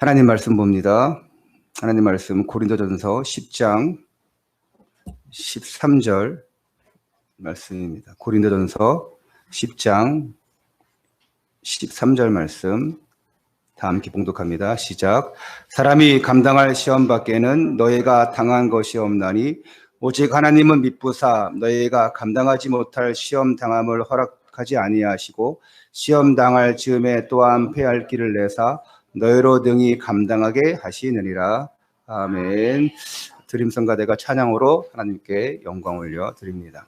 하나님 말씀 봅니다. 하나님 말씀 고린도전서 10장 13절 말씀입니다. 고린도전서 10장 13절 말씀 다 함께 봉독합니다. 시작. 사람이 감당할 시험 밖에는 너희가 당한 것이 없나니 오직 하나님은 미쁘사 너희가 감당하지 못할 시험 당함을 허락하지 아니하시고 시험 당할 즈음에 또한 패할 길을 내사 너희로 능히 감당하게 하시느니라. 아멘. 드림성가대가 찬양으로 하나님께 영광 올려 드립니다.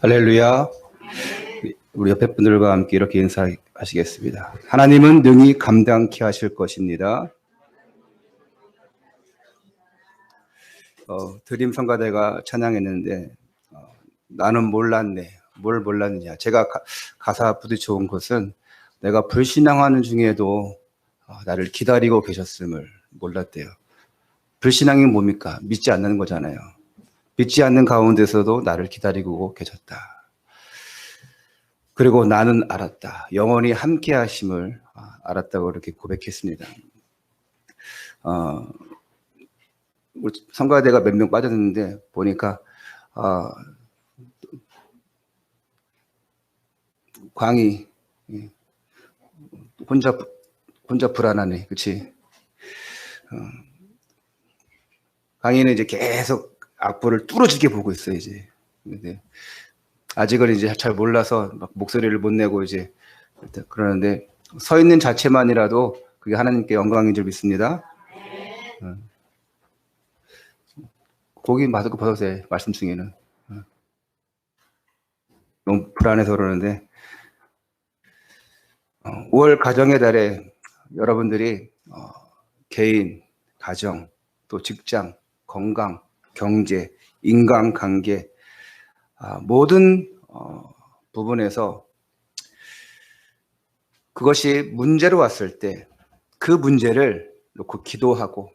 할렐루야. 우리 옆에 분들과 함께 이렇게 인사하시겠습니다. 하나님은 능히 감당케 하실 것입니다. 드림 성가대가 찬양했는데 나는 몰랐네. 뭘 몰랐느냐. 제가 가사 부딪혀온 것은 내가 불신앙하는 중에도 나를 기다리고 계셨음을 몰랐대요. 불신앙이 뭡니까? 믿지 않는 거잖아요. 믿지 않는 가운데서도 나를 기다리고 계셨다. 그리고 나는 알았다. 영원히 함께 하심을 알았다고 이렇게 고백했습니다. 우리 성가대가 몇 명 빠졌는데 보니까 광희 혼자 불안하네. 그치? 광희는 이제 계속 악보를 뚫어지게 보고 있어요, 이제. 근데 아직은 이제 잘 몰라서 막 목소리를 못 내고 이제 그러는데 서 있는 자체만이라도 그게 하나님께 영광인 줄 믿습니다. 고기 마스크 벗으세요, 말씀 중에는. 너무 불안해서 그러는데 5월 가정의 달에 여러분들이 개인, 가정, 또 직장, 건강, 경제, 인간관계 모든 부분에서 그것이 문제로 왔을 때 그 문제를 놓고 기도하고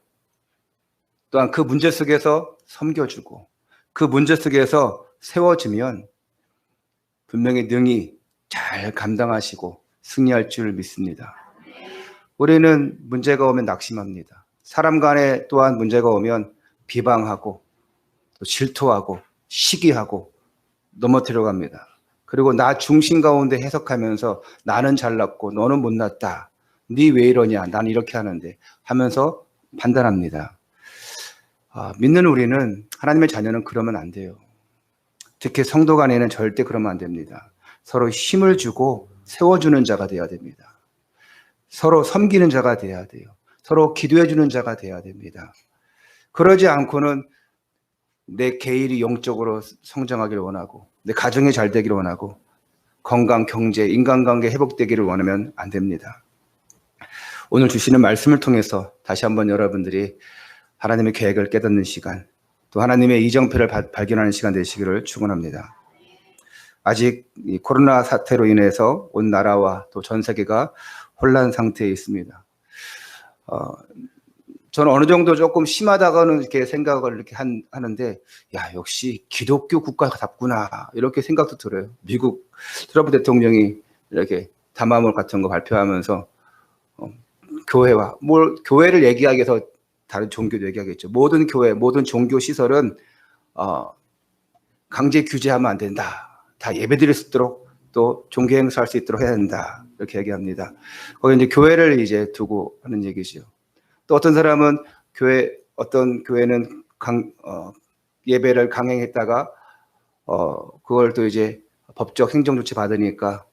또한 그 문제 속에서 섬겨주고 그 문제 속에서 세워지면 분명히 능히 잘 감당하시고 승리할 줄 믿습니다. 우리는 문제가 오면 낙심합니다. 사람 간에 또한 문제가 오면 비방하고 또 질투하고 시기하고 넘어뜨려 갑니다. 그리고 나 중심 가운데 해석하면서 나는 잘났고 너는 못났다. 네 왜 이러냐. 난 이렇게 하는데 하면서 판단합니다. 믿는 우리는 하나님의 자녀는 그러면 안 돼요. 특히 성도 간에는 절대 그러면 안 됩니다. 서로 힘을 주고 세워주는 자가 돼야 됩니다. 서로 섬기는 자가 돼야 돼요. 서로 기도해 주는 자가 돼야 됩니다. 그러지 않고는 내 개인이 영적으로 성장하기를 원하고 내 가정이 잘 되기를 원하고 건강, 경제, 인간관계 회복되기를 원하면 안 됩니다. 오늘 주시는 말씀을 통해서 다시 한번 여러분들이 하나님의 계획을 깨닫는 시간, 또 하나님의 이정표를 발견하는 시간 되시기를 축원합니다. 아직 이 코로나 사태로 인해서 온 나라와 또 전 세계가 혼란 상태에 있습니다. 저는 어느 정도 조금 심하다고는 이렇게 생각을 이렇게 하는데, 야, 역시 기독교 국가답구나. 이렇게 생각도 들어요. 미국 트럼프 대통령이 이렇게 담화문 같은 거 발표하면서, 교회와, 교회를 얘기하기 위해서 다른 종교도 얘기하겠죠. 모든 교회, 모든 종교 시설은, 강제 규제하면 안 된다. 다 예배드릴 수 있도록 또 종교 행사할 수 있도록 해야 된다. 이렇게 얘기합니다. 거기 이제 교회를 이제 두고 하는 얘기죠. 또 어떤 사람은 어떤 교회는 예배를 강행했다가, 그걸 또 이제 법적 행정조치 받으니까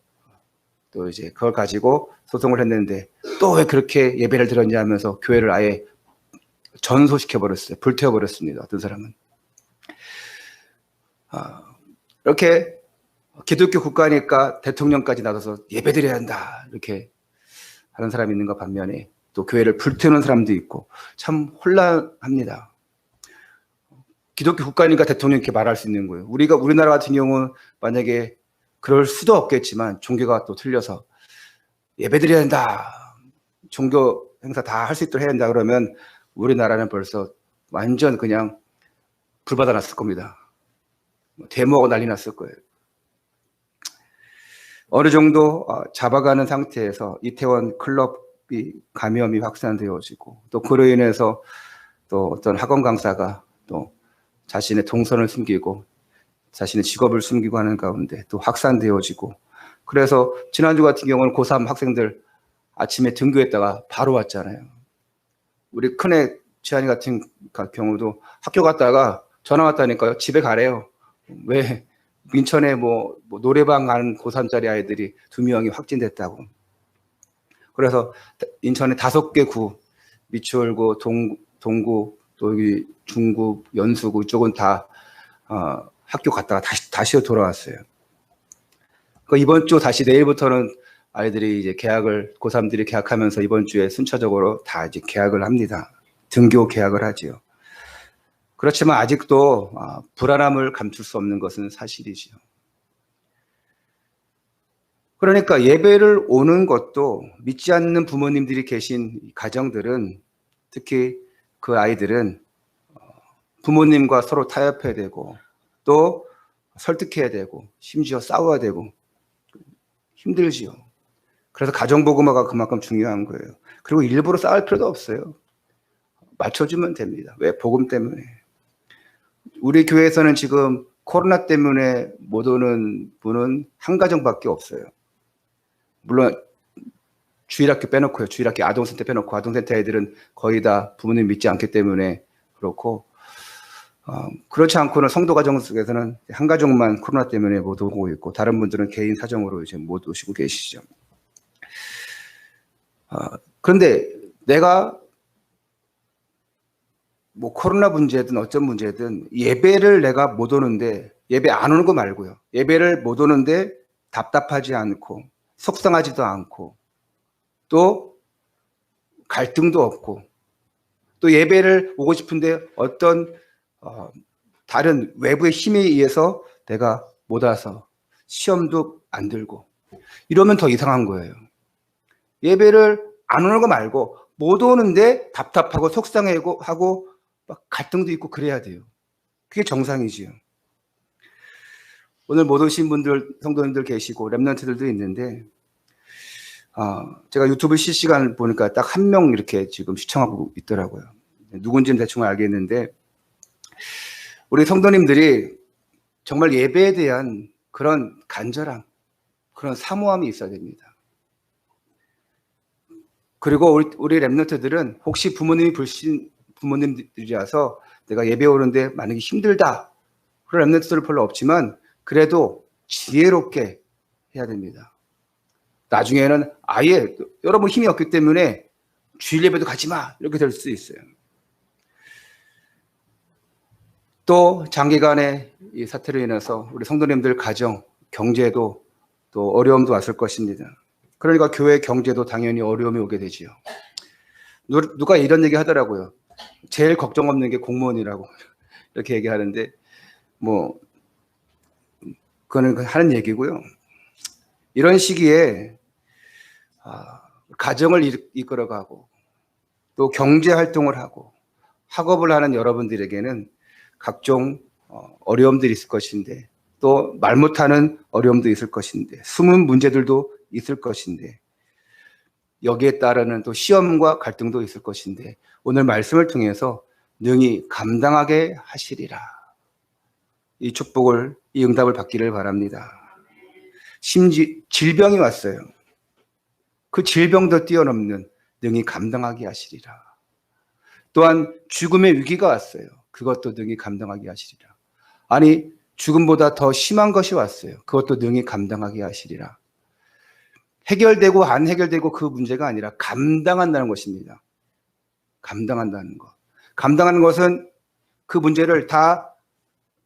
또 이제 그걸 가지고 소송을 했는데 또 왜 그렇게 예배를 드렸냐 하면서 교회를 아예 전소시켜버렸어요. 불태워버렸습니다. 어떤 사람은. 이렇게 기독교 국가니까 대통령까지 나서서 예배드려야 한다. 이렇게 하는 사람이 있는 것 반면에 또 교회를 불태우는 사람도 있고 참 혼란합니다. 기독교 국가니까 대통령이 이렇게 말할 수 있는 거예요. 우리나라 같은 경우는 만약에 그럴 수도 없겠지만 종교가 또 틀려서 예배드려야 한다. 종교 행사 다 할 수 있도록 해야 한다. 그러면 우리나라는 벌써 완전 그냥 불받아 놨을 겁니다. 데모하고 난리 났을 거예요. 어느 정도 잡아가는 상태에서 이태원 클럽이 감염이 확산되어지고 또 그로 인해서 또 어떤 학원 강사가 또 자신의 동선을 숨기고 자신의 직업을 숨기고 하는 가운데 또 확산되어지고 그래서 지난주 같은 경우는 고3 학생들 아침에 등교했다가 바로 왔잖아요. 우리 큰애 지한이 같은 경우도 학교 갔다가 전화 왔다니까요. 집에 가래요. 왜? 인천에 뭐 노래방 가는 고3짜리 아이들이 2명이 확진됐다고. 그래서 인천에 5개 구, 미추홀구, 동구, 또 여기 중구, 연수구 이쪽은 다 학교 갔다가 다시 돌아왔어요. 그 이번 주 다시 내일부터는 아이들이 이제 고3들이 개학하면서 이번 주에 순차적으로 다 이제 개학을 합니다. 등교 개학을 하지요. 그렇지만 아직도 불안함을 감출 수 없는 것은 사실이지요. 그러니까 예배를 오는 것도 믿지 않는 부모님들이 계신 가정들은, 특히 그 아이들은 부모님과 서로 타협해야 되고 또 설득해야 되고 심지어 싸워야 되고 힘들지요. 그래서 가정복음화가 그만큼 중요한 거예요. 그리고 일부러 싸울 필요도 없어요. 맞춰주면 됩니다. 왜? 복음 때문에. 우리 교회에서는 지금 코로나 때문에 못 오는 분은 한 가정밖에 없어요. 물론 주일학교 빼놓고요. 주일학교 아동센터 빼놓고, 아동센터 애들은 거의 다 부모님 믿지 않기 때문에 그렇고, 그렇지 않고는 성도 가정 속에서는 한 가족만 코로나 때문에 못 오고 있고, 다른 분들은 개인 사정으로 이제 못 오시고 계시죠. 그런데 내가 뭐 코로나 문제든 어떤 문제든 예배를 내가 못 오는데, 예배 안 오는 거 말고요. 예배를 못 오는데 답답하지 않고 속상하지도 않고 또 갈등도 없고, 또 예배를 오고 싶은데 어떤 다른 외부의 힘에 의해서 내가 못 와서 시험도 안 들고, 이러면 더 이상한 거예요. 예배를 안 오는 거 말고 못 오는데 답답하고 속상하고 막 갈등도 있고 그래야 돼요. 그게 정상이지요. 오늘 못 오신 분들, 성도님들 계시고 렘넌트들도 있는데, 제가 유튜브 실시간 보니까 딱 1명 이렇게 지금 시청하고 있더라고요. 누군지는 대충 알겠는데, 우리 성도님들이 정말 예배에 대한 그런 간절함, 그런 사모함이 있어야 됩니다. 그리고 우리 렘넌트들은 혹시 부모님들이라서 내가 예배 오는데 만약에 힘들다, 그런 렘넌트들은 별로 없지만 그래도 지혜롭게 해야 됩니다. 나중에는 아예 여러분 힘이 없기 때문에 주일 예배도 가지 마, 이렇게 될 수 있어요. 또 장기간의 이 사태로 인해서 우리 성도님들 가정, 경제도 또 어려움도 왔을 것입니다. 그러니까 교회 경제도 당연히 어려움이 오게 되지요. 누가 이런 얘기 하더라고요. 제일 걱정 없는 게 공무원이라고 이렇게 얘기하는데, 뭐 그거는 하는 얘기고요. 이런 시기에 가정을 이끌어가고 또 경제 활동을 하고 학업을 하는 여러분들에게는 각종 어려움들이 있을 것인데, 또 말 못하는 어려움도 있을 것인데, 숨은 문제들도 있을 것인데, 여기에 따르는 또 시험과 갈등도 있을 것인데, 오늘 말씀을 통해서 능히 감당하게 하시리라. 이 축복을, 이 응답을 받기를 바랍니다. 질병이 왔어요. 그 질병도 뛰어넘는 능히 감당하게 하시리라. 또한 죽음의 위기가 왔어요. 그것도 능히 감당하게 하시리라. 아니, 죽음보다 더 심한 것이 왔어요. 그것도 능히 감당하게 하시리라. 해결되고 안 해결되고 그 문제가 아니라 감당한다는 것입니다. 감당한다는 것. 감당하는 것은 그 문제를 다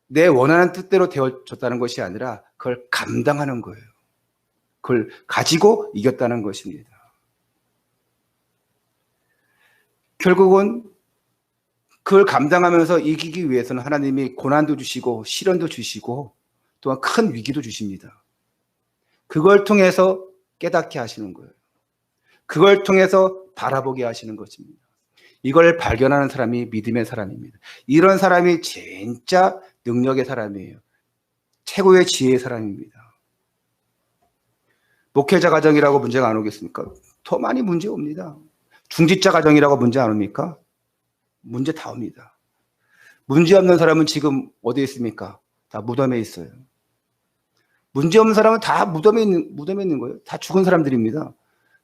내 원하는 뜻대로 되어졌다는 것이 아니라 그걸 감당하는 거예요. 그걸 가지고 이겼다는 것입니다. 결국은 그걸 감당하면서 이기기 위해서는 하나님이 고난도 주시고 시련도 주시고 또한 큰 위기도 주십니다. 그걸 통해서 깨닫게 하시는 거예요. 그걸 통해서 바라보게 하시는 것입니다. 이걸 발견하는 사람이 믿음의 사람입니다. 이런 사람이 진짜 능력의 사람이에요. 최고의 지혜의 사람입니다. 목회자 가정이라고 문제가 안 오겠습니까? 더 많이 문제 옵니다. 중직자 가정이라고 문제 안 옵니까? 문제 다 옵니다. 문제 없는 사람은 지금 어디에 있습니까? 다 무덤에 있어요. 문제 없는 사람은 다 무덤에 있는 거예요. 다 죽은 사람들입니다.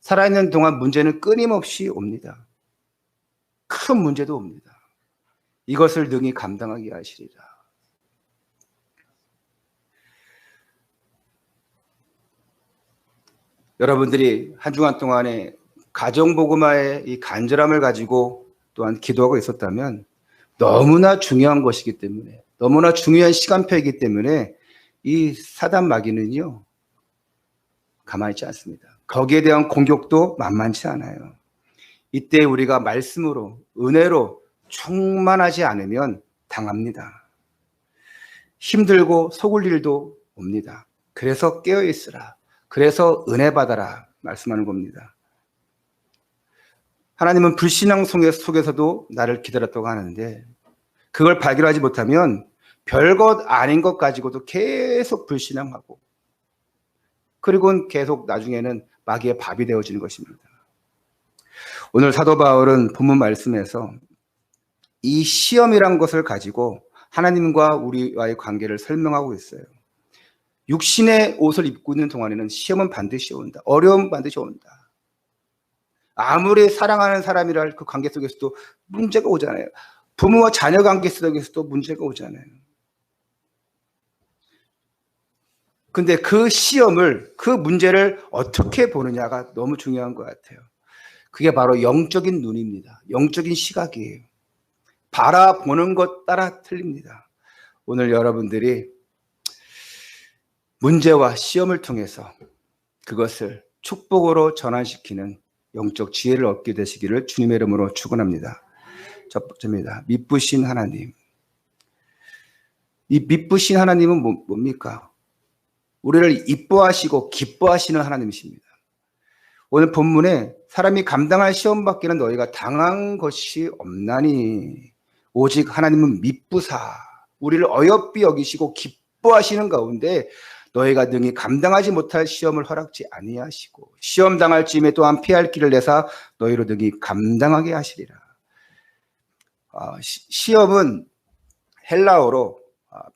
살아있는 동안 문제는 끊임없이 옵니다. 큰 문제도 옵니다. 이것을 능히 감당하게 하시리라. 여러분들이 한 주간 동안에 가정복음화의 이 간절함을 가지고 또한 기도하고 있었다면 너무나 중요한 것이기 때문에, 너무나 중요한 시간표이기 때문에 이 사단 마귀는요, 가만히 있지 않습니다. 거기에 대한 공격도 만만치 않아요. 이때 우리가 말씀으로, 은혜로 충만하지 않으면 당합니다. 힘들고 속을 일도 옵니다. 그래서 깨어있으라. 그래서 은혜 받아라 말씀하는 겁니다. 하나님은 불신앙 속에서도 나를 기다렸다고 하는데, 그걸 발견하지 못하면 별것 아닌 것 가지고도 계속 불신앙하고, 그리고는 계속 나중에는 마귀의 밥이 되어지는 것입니다. 오늘 사도 바울은 본문 말씀에서 이 시험이란 것을 가지고 하나님과 우리와의 관계를 설명하고 있어요. 육신의 옷을 입고 있는 동안에는 시험은 반드시 온다. 어려움은 반드시 온다. 아무리 사랑하는 사람이라 그 관계 속에서도 문제가 오잖아요. 부모와 자녀 관계 속에서도 문제가 오잖아요. 근데 그 시험을, 그 문제를 어떻게 보느냐가 너무 중요한 것 같아요. 그게 바로 영적인 눈입니다. 영적인 시각이에요. 바라보는 것 따라 틀립니다. 오늘 여러분들이 문제와 시험을 통해서 그것을 축복으로 전환시키는 영적 지혜를 얻게 되시기를 주님의 이름으로 축원합니다. 첫 번째입니다. 미쁘신 하나님. 이 미쁘신 하나님은 뭡니까? 우리를 이뻐하시고 기뻐하시는 하나님이십니다. 오늘 본문에 사람이 감당할 시험 받기는 너희가 당한 것이 없나니 오직 하나님은 미쁘사 우리를 어여삐 여기시고 기뻐하시는 가운데 너희가 능히 감당하지 못할 시험을 허락지 아니하시고 시험 당할 즈음에 또한 피할 길을 내사 너희로 능히 감당하게 하시리라. 시험은 헬라어로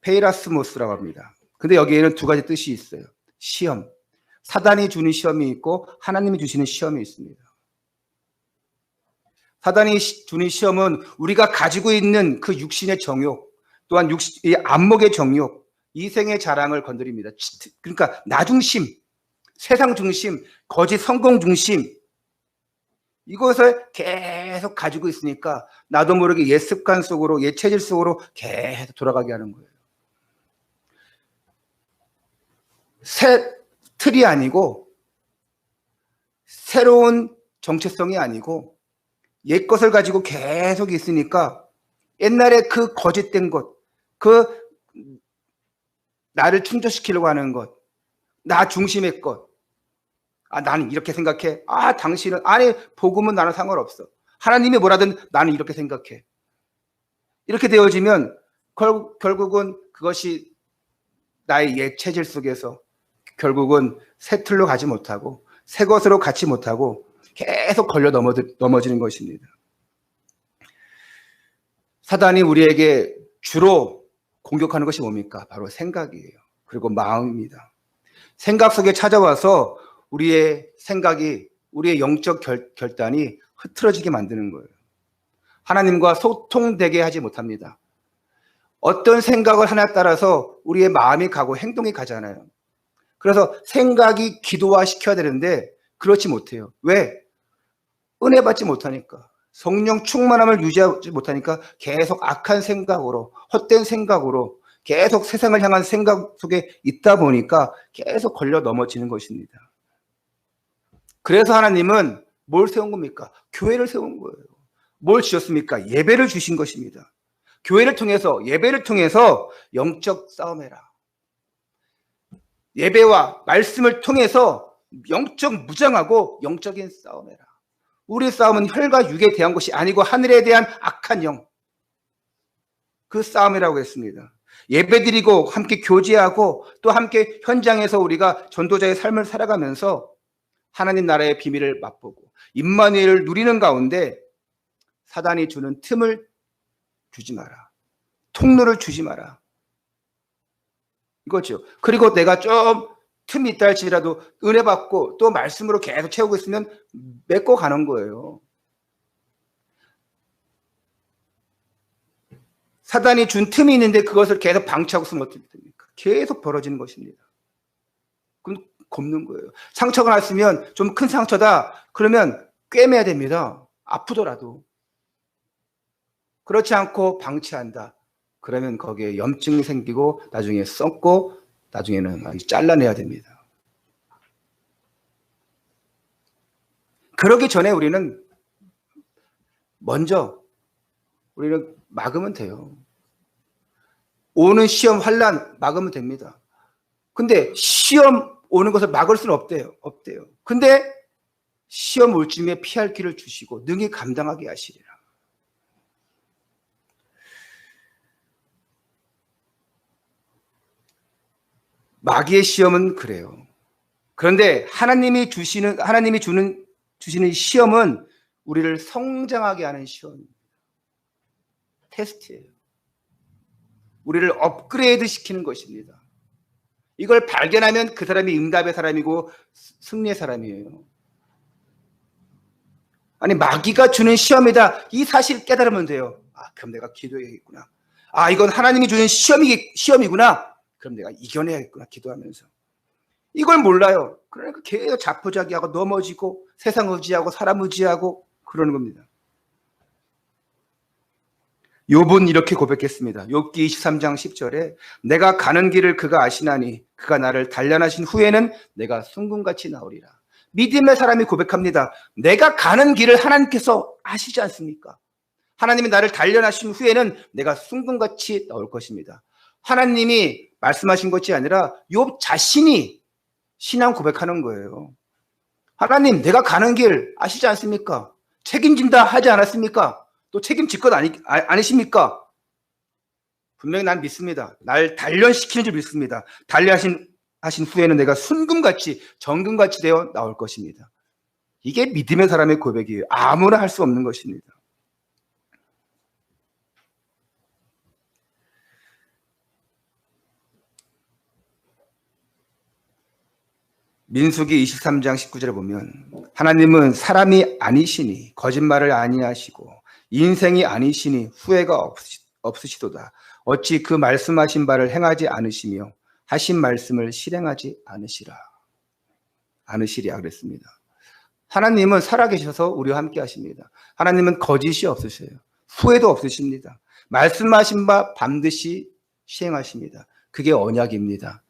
페이라스모스라고 합니다. 근데 여기에는 두 가지 뜻이 있어요. 시험, 사단이 주는 시험이 있고 하나님이 주시는 시험이 있습니다. 사단이 주는 시험은 우리가 가지고 있는 그 육신의 정욕, 또한 이 안목의 정욕, 이생의 자랑을 건드립니다. 그러니까 나 중심, 세상 중심, 거짓 성공 중심, 이것을 계속 가지고 있으니까 나도 모르게 옛 습관 속으로, 옛 체질 속으로 계속 돌아가게 하는 거예요. 새 틀이 아니고 새로운 정체성이 아니고 옛 것을 가지고 계속 있으니까 옛날에 그 거짓된 것, 그 나를 충족시키려고 하는 것, 나 중심의 것, 나는 이렇게 생각해. 당신은, 아니 복음은 나는 상관없어. 하나님이 뭐라든 나는 이렇게 생각해. 이렇게 되어지면 결국은 그것이 나의 옛 체질 속에서 결국은 새 틀로 가지 못하고 새 것으로 갖지 못하고 계속 걸려 넘어지는 것입니다. 사단이 우리에게 주로 공격하는 것이 뭡니까? 바로 생각이에요. 그리고 마음입니다. 생각 속에 찾아와서 우리의 생각이, 우리의 영적 결단이 흐트러지게 만드는 거예요. 하나님과 소통되게 하지 못합니다. 어떤 생각을 하나에 따라서 우리의 마음이 가고 행동이 가잖아요. 그래서 생각이 기도화시켜야 되는데 그렇지 못해요. 왜? 은혜 받지 못하니까. 성령 충만함을 유지하지 못하니까 계속 악한 생각으로, 헛된 생각으로 계속 세상을 향한 생각 속에 있다 보니까 계속 걸려 넘어지는 것입니다. 그래서 하나님은 뭘 세운 겁니까? 교회를 세운 거예요. 뭘 주셨습니까? 예배를 주신 것입니다. 교회를 통해서, 예배를 통해서 영적 싸움해라. 예배와 말씀을 통해서 영적 무장하고 영적인 싸움해라. 우리의 싸움은 혈과 육에 대한 것이 아니고 하늘에 대한 악한 영, 그 싸움이라고 했습니다. 예배드리고 함께 교제하고 또 함께 현장에서 우리가 전도자의 삶을 살아가면서 하나님 나라의 비밀을 맛보고 임마누엘을 누리는 가운데 사단이 주는 틈을 주지 마라. 통로를 주지 마라. 이거죠. 그리고 내가 좀 틈이 있다 할지라도 은혜 받고 또 말씀으로 계속 채우고 있으면 맺고 가는 거예요. 사단이 준 틈이 있는데 그것을 계속 방치하고 있으면 어떻게 됩니까? 계속 벌어지는 것입니다. 그럼 곱는 거예요. 상처가 났으면 좀 큰 상처다. 그러면 꿰매야 됩니다. 아프더라도. 그렇지 않고 방치한다. 그러면 거기에 염증이 생기고 나중에 썩고 나중에는 잘라내야 됩니다. 그러기 전에 우리는 먼저 우리는 막으면 돼요. 오는 시험 환난 막으면 됩니다. 근데 시험 오는 것을 막을 수는 없대요. 근데 시험 올 즈음에 피할 길을 주시고 능히 감당하게 하시리라. 마귀의 시험은 그래요. 그런데 하나님이 주시는 시험은 우리를 성장하게 하는 시험입니다. 테스트예요. 우리를 업그레이드 시키는 것입니다. 이걸 발견하면 그 사람이 응답의 사람이고 승리의 사람이에요. 아니, 마귀가 주는 시험이다. 이 사실 깨달으면 돼요. 그럼 내가 기도해야겠구나. 이건 하나님이 주는 시험이구나. 그럼 내가 이겨내야겠구나. 기도하면서. 이걸 몰라요. 그러니까 계속 자포자기하고 넘어지고 세상 의지하고 사람 의지하고 그러는 겁니다. 욥은 이렇게 고백했습니다. 욥기 23장 10절에 내가 가는 길을 그가 아시나니 그가 나를 단련하신 후에는 내가 순금같이 나오리라. 믿음의 사람이 고백합니다. 내가 가는 길을 하나님께서 아시지 않습니까? 하나님이 나를 단련하신 후에는 내가 순금같이 나올 것입니다. 하나님이 말씀하신 것이 아니라 욥 자신이 신앙 고백하는 거예요. 하나님, 내가 가는 길 아시지 않습니까? 책임진다 하지 않았습니까? 또 책임질 것 아니십니까? 분명히 난 믿습니다. 날 단련시키는 줄 믿습니다. 단련하신 후에는 내가 순금같이 정금같이 되어 나올 것입니다. 이게 믿음의 사람의 고백이에요. 아무나 할 수 없는 것입니다. 민수기 23장 19절에 보면 하나님은 사람이 아니시니 거짓말을 아니하시고 인생이 아니시니 후회가 없으시도다. 어찌 그 말씀하신 바를 행하지 않으시며 하신 말씀을 실행하지 않으시랴 그랬습니다. 하나님은 살아계셔서 우리와 함께 하십니다. 하나님은 거짓이 없으셔요. 후회도 없으십니다. 말씀하신 바 반드시 시행하십니다. 그게 언약입니다.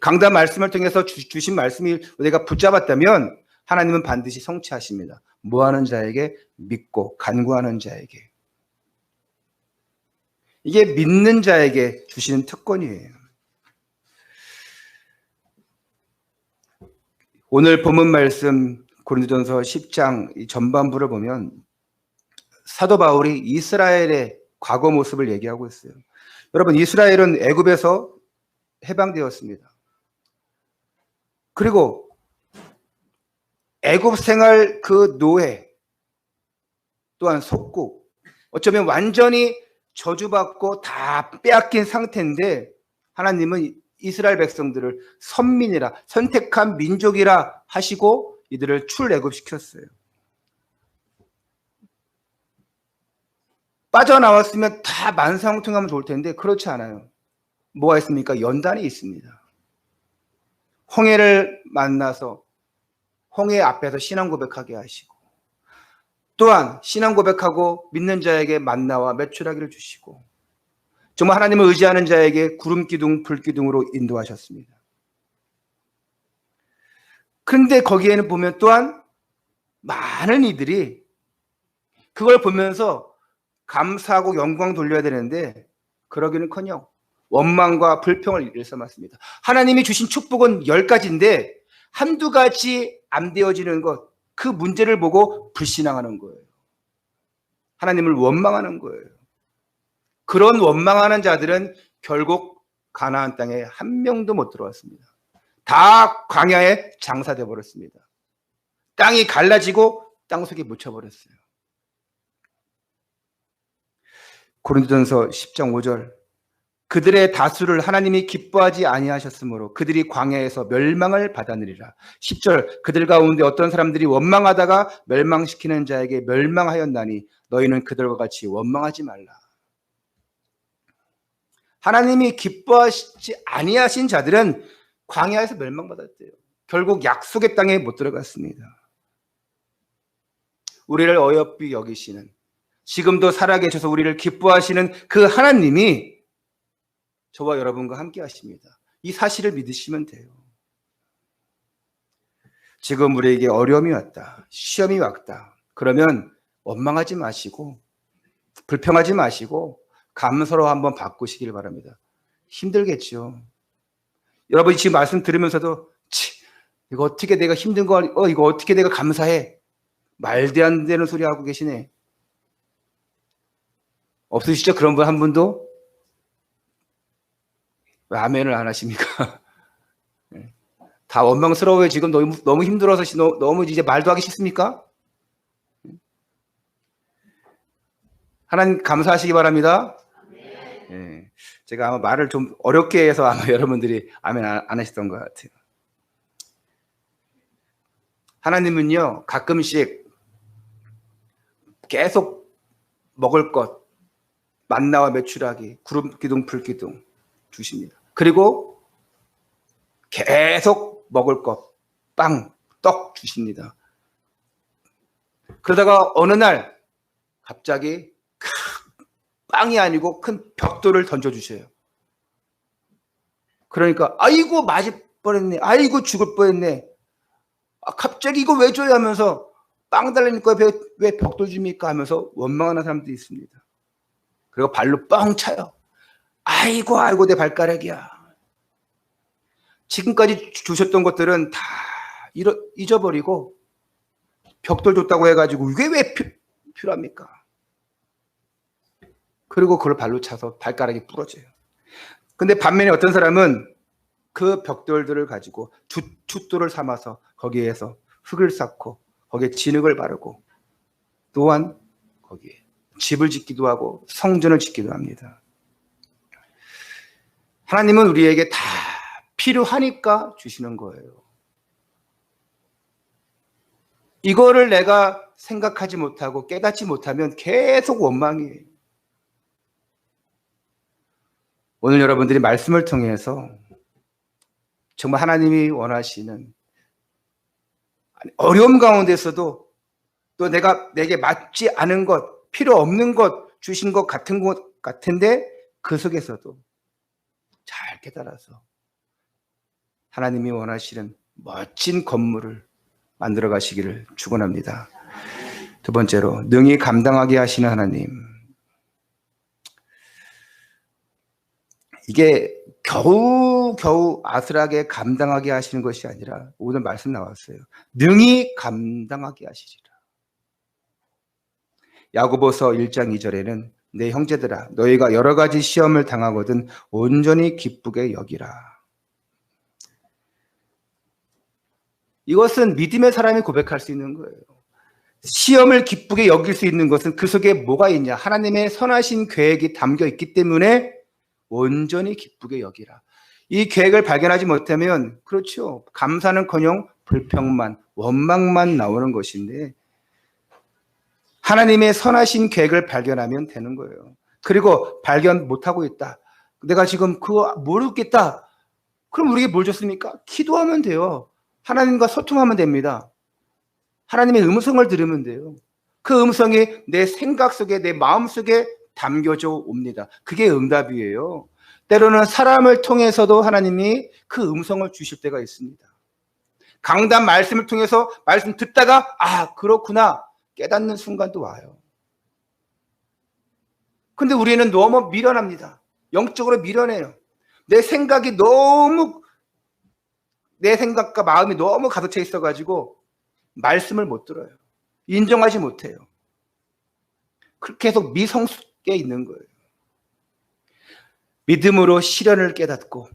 강단 말씀을 통해서 주신 말씀이 내가 붙잡았다면 하나님은 반드시 성취하십니다. 뭐하는 자에게? 믿고 간구하는 자에게. 이게 믿는 자에게 주시는 특권이에요. 오늘 본문 말씀 고린도전서 10장 전반부를 보면 사도 바울이 이스라엘의 과거 모습을 얘기하고 있어요. 여러분, 이스라엘은 애굽에서 해방되었습니다. 그리고 애굽 생활 그 노예 또한 속국, 어쩌면 완전히 저주받고 다 빼앗긴 상태인데 하나님은 이스라엘 백성들을 선민이라, 선택한 민족이라 하시고 이들을 출애굽시켰어요. 빠져나왔으면 다 만사형통하면 좋을 텐데 그렇지 않아요. 뭐가 있습니까? 연단이 있습니다. 홍해를 만나서 홍해 앞에서 신앙 고백하게 하시고, 또한 신앙 고백하고 믿는 자에게 만나와 메추라기를 주시고, 정말 하나님을 의지하는 자에게 구름 기둥, 불 기둥으로 인도하셨습니다. 그런데 거기에는 보면 또한 많은 이들이 그걸 보면서 감사하고 영광 돌려야 되는데 그러기는커녕 원망과 불평을 일삼았습니다. 하나님이 주신 축복은 10가지인데 한두 가지 안 되어지는 것, 그 문제를 보고 불신앙하는 거예요. 하나님을 원망하는 거예요. 그런 원망하는 자들은 결국 가나안 땅에 한 명도 못 들어왔습니다. 다 광야에 장사돼 버렸습니다. 땅이 갈라지고 땅속에 묻혀버렸어요. 고린도전서 10장 5절, 그들의 다수를 하나님이 기뻐하지 아니하셨으므로 그들이 광야에서 멸망을 받아내리라. 10절, 그들 가운데 어떤 사람들이 원망하다가 멸망시키는 자에게 멸망하였나니 너희는 그들과 같이 원망하지 말라. 하나님이 기뻐하시지 아니하신 자들은 광야에서 멸망받았대요. 결국 약속의 땅에 못 들어갔습니다. 우리를 어여삐 여기시는, 지금도 살아계셔서 우리를 기뻐하시는 그 하나님이 저와 여러분과 함께 하십니다. 이 사실을 믿으시면 돼요. 지금 우리에게 어려움이 왔다, 시험이 왔다, 그러면 원망하지 마시고 불평하지 마시고 감사로 한번 바꾸시길 바랍니다. 힘들겠죠. 여러분이 지금 말씀 들으면서도 이거 어떻게 내가 힘든 거, 이거 어떻게 내가 감사해, 말도 안 되는 소리 하고 계시네. 없으시죠? 그런 분 한 분도? 왜 아멘을 안 하십니까? 다 원망스러워요. 지금 너무 힘들어서 너무 이제 말도 하기 싫습니까? 하나님 감사하시기 바랍니다. 네. 제가 아마 말을 좀 어렵게 해서 아마 여러분들이 아멘 안 하셨던 것 같아요. 하나님은요, 가끔씩 계속 먹을 것, 만나와 메추라기, 구름 기둥, 불 기둥 주십니다. 그리고 계속 먹을 것, 빵, 떡 주십니다. 그러다가 어느 날 갑자기 빵이 아니고 큰 벽돌을 던져주셔요. 그러니까 아이고 맞을 뻔했네, 아이고 죽을 뻔했네, 갑자기 이거 왜 줘야 하면서 빵 달라니까 왜 벽돌 줍니까 하면서 원망하는 사람들이 있습니다. 그리고 발로 뻥 차요. 아이고 내 발가락이야. 지금까지 주셨던 것들은 다 잊어버리고 벽돌 줬다고 해가지고 이게 왜 필요합니까? 그리고 그걸 발로 차서 발가락이 부러져요. 근데 반면에 어떤 사람은 그 벽돌들을 가지고 숫돌을 삼아서 거기에서 흙을 쌓고 거기에 진흙을 바르고 또한 거기에 집을 짓기도 하고 성전을 짓기도 합니다. 하나님은 우리에게 다 필요하니까 주시는 거예요. 이거를 내가 생각하지 못하고 깨닫지 못하면 계속 원망이에요. 오늘 여러분들이 말씀을 통해서 정말 하나님이 원하시는 어려움 가운데서도 또 내게 맞지 않은 것, 필요 없는 것 주신 것 같은데 그 속에서도 잘 깨달아서 하나님이 원하시는 멋진 건물을 만들어 가시기를 축원합니다. 두 번째로, 능히 감당하게 하시는 하나님. 이게 겨우 아슬하게 감당하게 하시는 것이 아니라 오늘 말씀 나왔어요. 능히 감당하게 하시리라. 야고보서 1장 2절에는 내 형제들아 너희가 여러 가지 시험을 당하거든 온전히 기쁘게 여기라. 이것은 믿음의 사람이 고백할 수 있는 거예요. 시험을 기쁘게 여길 수 있는 것은 그 속에 뭐가 있냐? 하나님의 선하신 계획이 담겨 있기 때문에 온전히 기쁘게 여기라. 이 계획을 발견하지 못하면 그렇죠, 감사는커녕 불평만, 원망만 나오는 것인데 하나님의 선하신 계획을 발견하면 되는 거예요. 그리고 발견 못하고 있다, 내가 지금 그거 모르겠다, 그럼 우리에게 뭘 줬습니까? 기도하면 돼요. 하나님과 소통하면 됩니다. 하나님의 음성을 들으면 돼요. 그 음성이 내 생각 속에, 내 마음 속에 담겨져 옵니다. 그게 응답이에요. 때로는 사람을 통해서도 하나님이 그 음성을 주실 때가 있습니다. 강단 말씀을 통해서 말씀 듣다가 그렇구나 깨닫는 순간도 와요. 근데 우리는 너무 미련합니다. 영적으로 미련해요. 내 생각과 마음이 너무 가득 차 있어가지고 말씀을 못 들어요. 인정하지 못해요. 그렇게 계속 미성숙해 있는 거예요. 믿음으로 시련을 깨닫고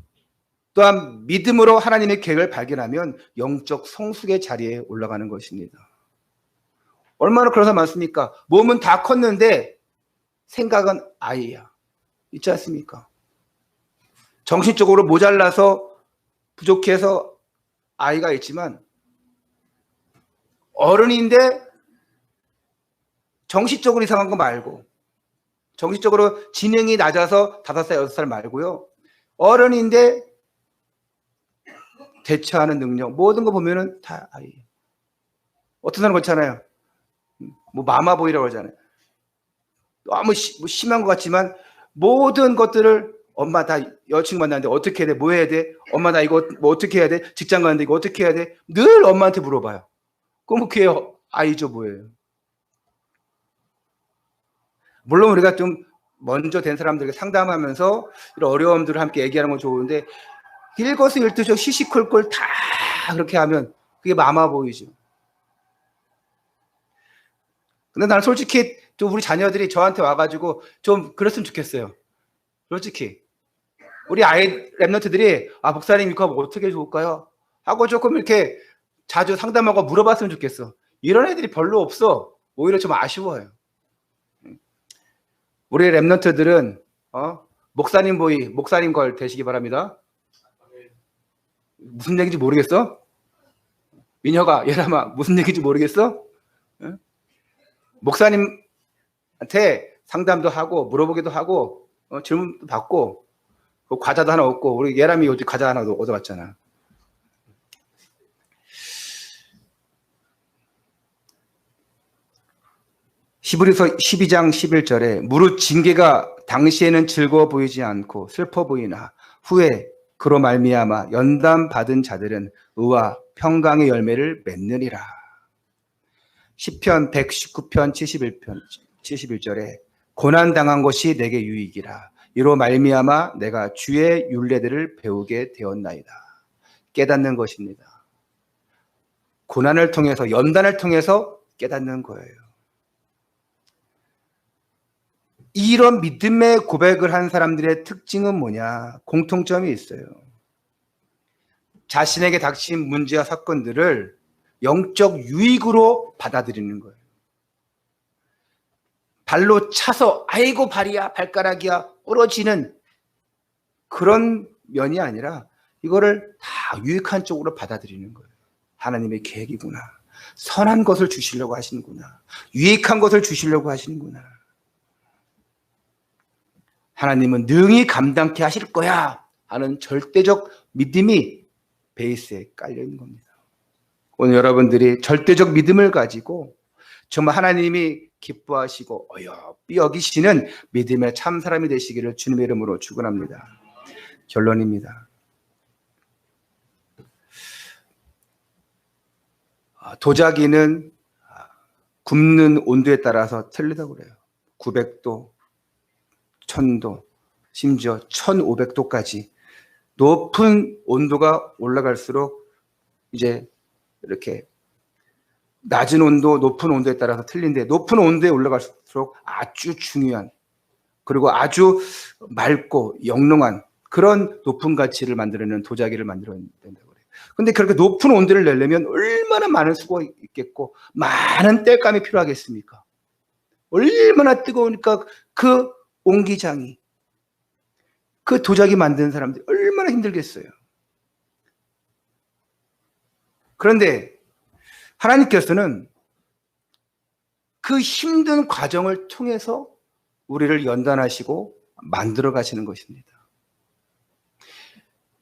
또한 믿음으로 하나님의 계획을 발견하면 영적 성숙의 자리에 올라가는 것입니다. 얼마나 그래서 많습니까? 몸은 다 컸는데 생각은 아이야. 있지 않습니까? 정신적으로 모자라서 부족해서 아이가 있지만 어른인데 정신적으로 이상한 거 말고 정신적으로 지능이 낮아서 5살, 6살 말고요. 어른인데 대처하는 능력, 모든 거 보면은 다 아이. 어떤 사람 그렇잖아요. 뭐 마마보이라고 하잖아요. 너무 심한 것 같지만 모든 것들을 엄마 다 여자친구 만나는데 어떻게 해야 돼? 뭐 해야 돼? 엄마 나 이거 뭐 어떻게 해야 돼? 직장 가는데 이거 어떻게 해야 돼? 늘 엄마한테 물어봐요. 그럼 그게 아이죠 뭐예요? 물론 우리가 좀 먼저 된 사람들에게 상담하면서 이런 어려움들을 함께 얘기하는 건 좋은데 일거수일투족 시시콜콜 다 그렇게 하면 그게 마마보이죠. 근데 나는 솔직히 좀 우리 자녀들이 저한테 와가지고 좀 그랬으면 좋겠어요. 솔직히 우리 아이 랩런트들이 목사님 이거 어떻게 좋을까요? 하고 조금 이렇게 자주 상담하고 물어봤으면 좋겠어. 이런 애들이 별로 없어. 오히려 좀 아쉬워요. 우리 랩런트들은 목사님 보이, 목사님 걸 되시기 바랍니다. 무슨 얘기인지 모르겠어? 민혁아, 예람아, 무슨 얘기인지 모르겠어? 응? 목사님한테 상담도 하고 물어보기도 하고 질문도 받고 과자도 하나 얻고 우리 예람이 어제 과자 하나 얻어갔잖아. 히브리서 12장 11절에 무릇 징계가 당시에는 즐거워 보이지 않고 슬퍼 보이나 후에 그로 말미암아 연단 받은 자들은 의와 평강의 열매를 맺느니라. 시편 119편 71절에 고난 당한 것이 내게 유익이라. 이로 말미암아 내가 주의 율례들을 배우게 되었나이다. 깨닫는 것입니다. 고난을 통해서 연단을 통해서 깨닫는 거예요. 이런 믿음의 고백을 한 사람들의 특징은 뭐냐? 공통점이 있어요. 자신에게 닥친 문제와 사건들을 영적 유익으로 받아들이는 거예요. 발로 차서 아이고 발이야 발가락이야 부러지는 그런 면이 아니라 이거를 다 유익한 쪽으로 받아들이는 거예요. 하나님의 계획이구나. 선한 것을 주시려고 하시는구나. 유익한 것을 주시려고 하시는구나. 하나님은 능히 감당케 하실 거야 하는 절대적 믿음이 베이스에 깔려 있는 겁니다. 오늘 여러분들이 절대적 믿음을 가지고 정말 하나님이 기뻐하시고 어여삐 여기시는 믿음의 참 사람이 되시기를 주님의 이름으로 축원합니다. 결론입니다. 도자기는 굽는 온도에 따라서 틀리다고 그래요. 900도, 1000도, 심지어 1500도까지 높은 온도가 올라갈수록 이제 이렇게 낮은 온도, 높은 온도에 따라서 틀린데 높은 온도에 올라갈수록 아주 중요한 그리고 아주 맑고 영롱한 그런 높은 가치를 만들어내는 도자기를 만들어야 된다고 그래요. 근데 그렇게 높은 온도를 내려면 얼마나 많은 수고가 있겠고 많은 땔감이 필요하겠습니까? 얼마나 뜨거우니까 그 옹기장이 그 도자기 만드는 사람들이 얼마나 힘들겠어요. 그런데 하나님께서는 그 힘든 과정을 통해서 우리를 연단하시고 만들어 가시는 것입니다.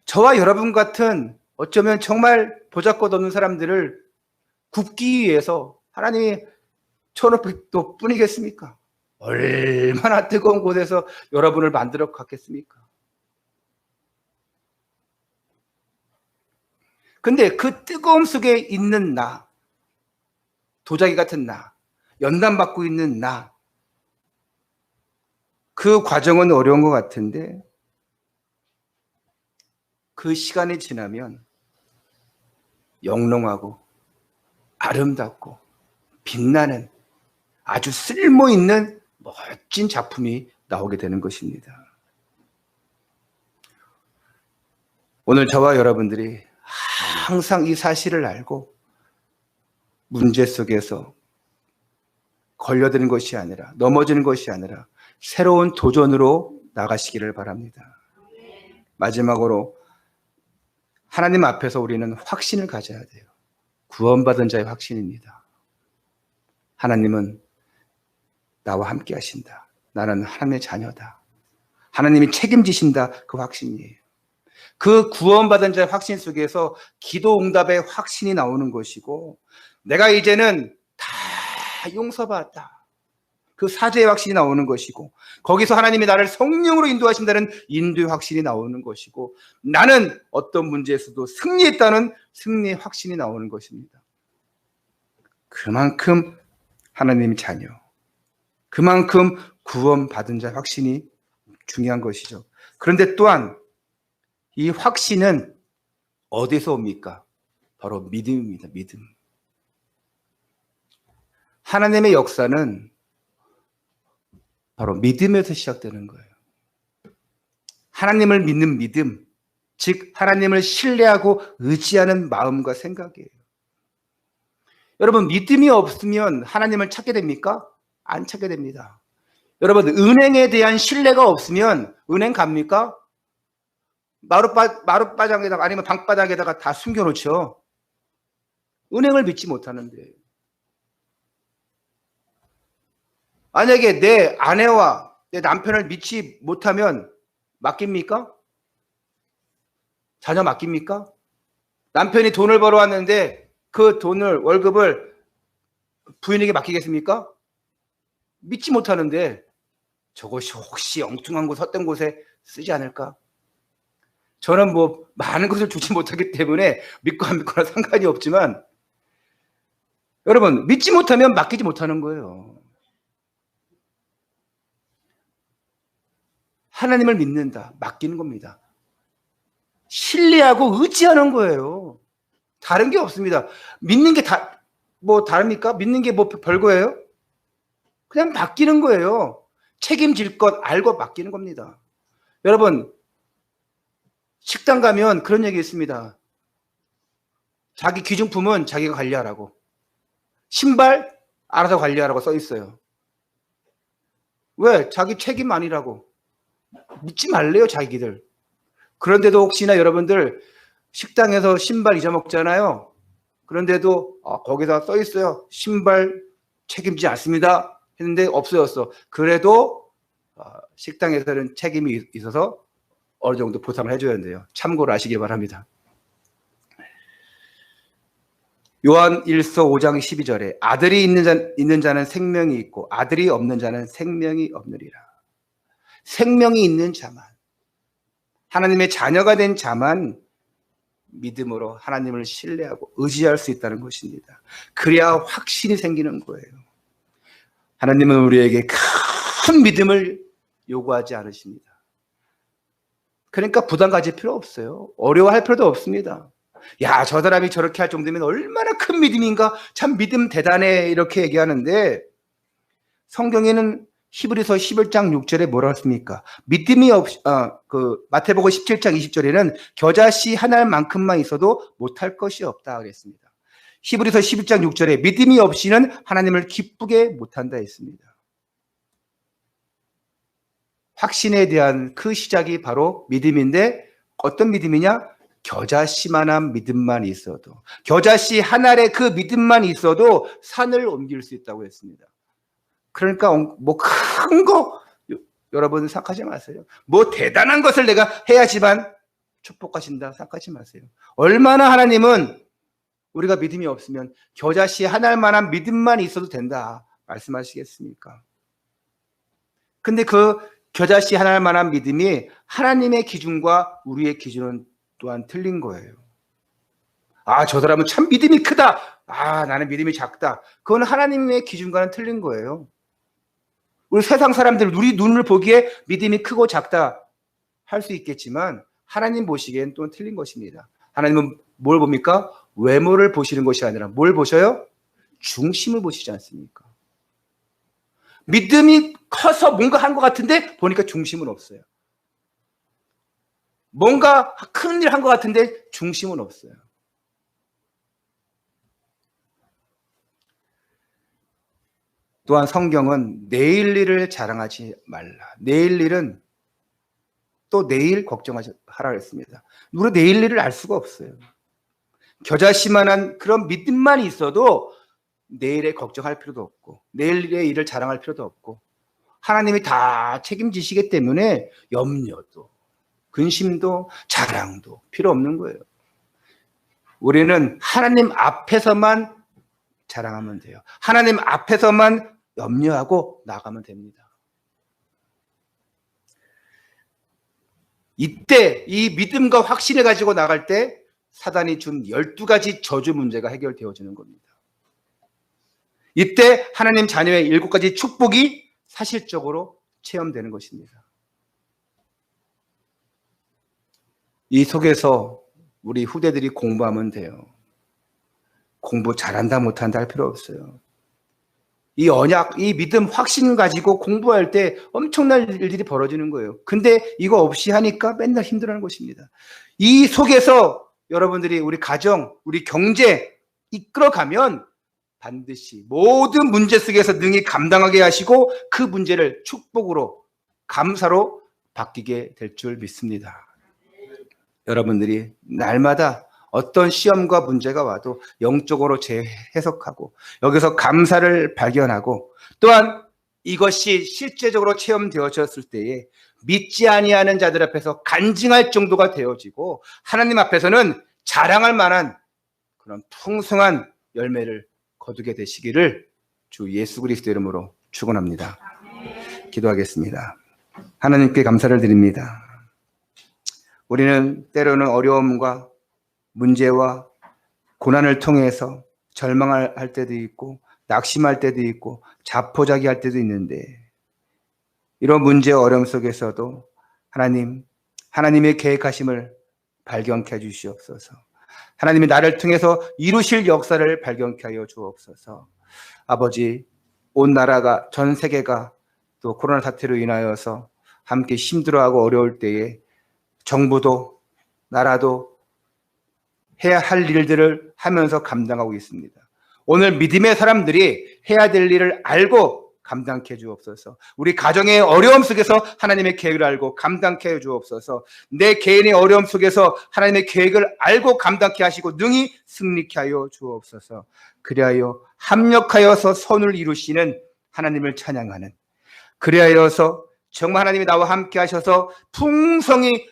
저와 여러분 같은 어쩌면 정말 보잘것없는 사람들을 굽기 위해서 하나님이 1500도 뿐이겠습니까? 얼마나 뜨거운 곳에서 여러분을 만들어 갔겠습니까? 근데 그 뜨거움 속에 있는 나, 도자기 같은 나, 연단받고 있는 나, 그 과정은 어려운 것 같은데 그 시간이 지나면 영롱하고 아름답고 빛나는 아주 쓸모있는 멋진 작품이 나오게 되는 것입니다. 오늘 저와 여러분들이 항상 이 사실을 알고 문제 속에서 걸려드는 것이 아니라 넘어지는 것이 아니라 새로운 도전으로 나가시기를 바랍니다. 마지막으로 하나님 앞에서 우리는 확신을 가져야 돼요. 구원받은 자의 확신입니다. 하나님은 나와 함께 하신다. 나는 하나님의 자녀다. 하나님이 책임지신다. 그 확신이에요. 그 구원받은 자의 확신 속에서 기도 응답의 확신이 나오는 것이고, 내가 이제는 다 용서받았다. 그 사죄의 확신이 나오는 것이고, 거기서 하나님이 나를 성령으로 인도하신다는 인도의 확신이 나오는 것이고, 나는 어떤 문제에서도 승리했다는 승리의 확신이 나오는 것입니다. 그만큼 하나님의 자녀, 그만큼 구원받은 자의 확신이 중요한 것이죠. 그런데 또한 이 확신은 어디서 옵니까? 바로 믿음입니다. 믿음. 하나님의 역사는 바로 믿음에서 시작되는 거예요. 하나님을 믿는 믿음, 즉 하나님을 신뢰하고 의지하는 마음과 생각이에요. 여러분, 믿음이 없으면 하나님을 찾게 됩니까? 안 찾게 됩니다. 여러분, 은행에 대한 신뢰가 없으면 은행 갑니까? 마룻바닥에다가 아니면 방바닥에다가 다 숨겨놓죠. 은행을 믿지 못하는데. 만약에 내 아내와 내 남편을 믿지 못하면 맡깁니까? 자녀 맡깁니까? 남편이 돈을 벌어왔는데 그 돈을, 월급을 부인에게 맡기겠습니까? 믿지 못하는데 저것이 혹시 엉뚱한 곳, 헛된 곳에 쓰지 않을까? 저는 뭐 많은 것을 주지 못하기 때문에 믿고 안 믿거나 상관이 없지만, 여러분, 믿지 못하면 맡기지 못하는 거예요. 하나님을 믿는다, 맡기는 겁니다. 신뢰하고 의지하는 거예요. 다른 게 없습니다. 믿는 게 다릅니까? 믿는 게 뭐 별거예요? 그냥 맡기는 거예요. 책임질 것 알고 맡기는 겁니다. 여러분, 식당 가면 그런 얘기 있습니다. 자기 귀중품은 자기가 관리하라고. 신발 알아서 관리하라고 써 있어요. 왜? 자기 책임 아니라고. 믿지 말래요, 자기들. 그런데도 혹시나 여러분들 식당에서 신발 잊어먹잖아요. 그런데도 거기다 써 있어요. 신발 책임지지 않습니다. 했는데 없어졌어. 그래도 식당에서는 책임이 있어서 어느 정도 보상을 해줘야 된대요. 참고로 아시기 바랍니다. 요한 1서 5장 12절에 아들이 있는 자는 생명이 있고 아들이 없는 자는 생명이 없느니라. 생명이 있는 자만, 하나님의 자녀가 된 자만 믿음으로 하나님을 신뢰하고 의지할 수 있다는 것입니다. 그래야 확신이 생기는 거예요. 하나님은 우리에게 큰 믿음을 요구하지 않으십니다. 그러니까 부담 가질 필요 없어요. 어려워할 필요도 없습니다. 야, 저 사람이 저렇게 할 정도면 얼마나 큰 믿음인가? 참 믿음 대단해. 이렇게 얘기하는데, 성경에는 히브리서 11장 6절에 뭐라 했습니까? 믿음이 마태복음 17장 20절에는 겨자씨 한 알만큼만 있어도 못할 것이 없다 그랬습니다. 히브리서 11장 6절에 믿음이 없이는 하나님을 기쁘게 못한다 했습니다. 확신에 대한 그 시작이 바로 믿음인데, 어떤 믿음이냐? 겨자씨만한 믿음만 있어도, 겨자씨 한 알의 그 믿음만 있어도 산을 옮길 수 있다고 했습니다. 그러니까 뭐 큰 거 여러분 생각하지 마세요. 뭐 대단한 것을 내가 해야지만 축복하신다 생각하지 마세요. 얼마나 하나님은 우리가 믿음이 없으면 겨자씨 한 알만한 믿음만 있어도 된다 말씀하시겠습니까? 근데 그 겨자씨 한 알만한 믿음이 하나님의 기준과 우리의 기준은 또한 틀린 거예요. 저 사람은 참 믿음이 크다. 나는 믿음이 작다. 그건 하나님의 기준과는 틀린 거예요. 우리 세상 사람들, 우리 눈을 보기에 믿음이 크고 작다 할 수 있겠지만 하나님 보시기엔 또 틀린 것입니다. 하나님은 뭘 봅니까? 외모를 보시는 것이 아니라 뭘 보셔요? 중심을 보시지 않습니까? 믿음이 커서 뭔가 한 것 같은데 보니까 중심은 없어요. 뭔가 큰 일 한 것 같은데 중심은 없어요. 또한 성경은 내일 일을 자랑하지 말라. 내일 일은 또 내일 걱정하라 했습니다. 우리 내일 일을 알 수가 없어요. 겨자씨만한 그런 믿음만 있어도 내일에 걱정할 필요도 없고 내일의 일을 자랑할 필요도 없고 하나님이 다 책임지시기 때문에 염려도, 근심도, 자랑도 필요 없는 거예요. 우리는 하나님 앞에서만 자랑하면 돼요. 하나님 앞에서만 염려하고 나가면 됩니다. 이때 이 믿음과 확신을 가지고 나갈 때 사단이 준 12가지 저주 문제가 해결되어지는 겁니다. 이때 하나님 자녀의 7가지 축복이 사실적으로 체험되는 것입니다. 이 속에서 우리 후대들이 공부하면 돼요. 공부 잘한다 못한다 할 필요 없어요. 이 언약, 이 믿음, 확신 가지고 공부할 때 엄청난 일들이 벌어지는 거예요. 근데 이거 없이 하니까 맨날 힘들어하는 것입니다. 이 속에서 여러분들이 우리 가정, 우리 경제 이끌어가면 반드시 모든 문제 속에서 능히 감당하게 하시고 그 문제를 축복으로, 감사로 바뀌게 될 줄 믿습니다. 여러분들이 날마다 어떤 시험과 문제가 와도 영적으로 재해석하고 여기서 감사를 발견하고 또한 이것이 실제적으로 체험되어졌을 때에 믿지 아니하는 자들 앞에서 간증할 정도가 되어지고 하나님 앞에서는 자랑할 만한 그런 풍성한 열매를 거두게 되시기를 주 예수 그리스도 이름으로 축원합니다. 기도하겠습니다. 하나님께 감사를 드립니다. 우리는 때로는 어려움과 문제와 고난을 통해서 절망할 때도 있고 낙심할 때도 있고 자포자기할 때도 있는데 이런 문제와 어려움 속에서도 하나님의 계획하심을 발견케 해주시옵소서. 하나님이 나를 통해서 이루실 역사를 발견케 하여 주옵소서. 아버지, 온 나라가, 전 세계가 또 코로나 사태로 인하여서 함께 힘들어하고 어려울 때에 정부도 나라도 해야 할 일들을 하면서 감당하고 있습니다. 오늘 믿음의 사람들이 해야 될 일을 알고 감당케 해 주옵소서. 우리 가정의 어려움 속에서 하나님의 계획을 알고 감당케 해 주옵소서. 내 개인의 어려움 속에서 하나님의 계획을 알고 감당케 하시고 능히 승리케 하여 주옵소서. 그리하여 합력하여서 선을 이루시는 하나님을 찬양하는, 그리하여서 정말 하나님이 나와 함께 하셔서 풍성히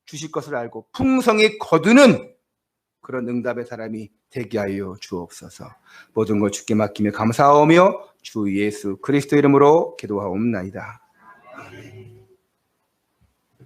주실 것을 알고 풍성히 거두는 그런 응답의 사람이 되게 하여 주옵소서. 모든 걸 주께 맡기며 감사하며 주 예수 그리스도 이름으로 기도하옵나이다.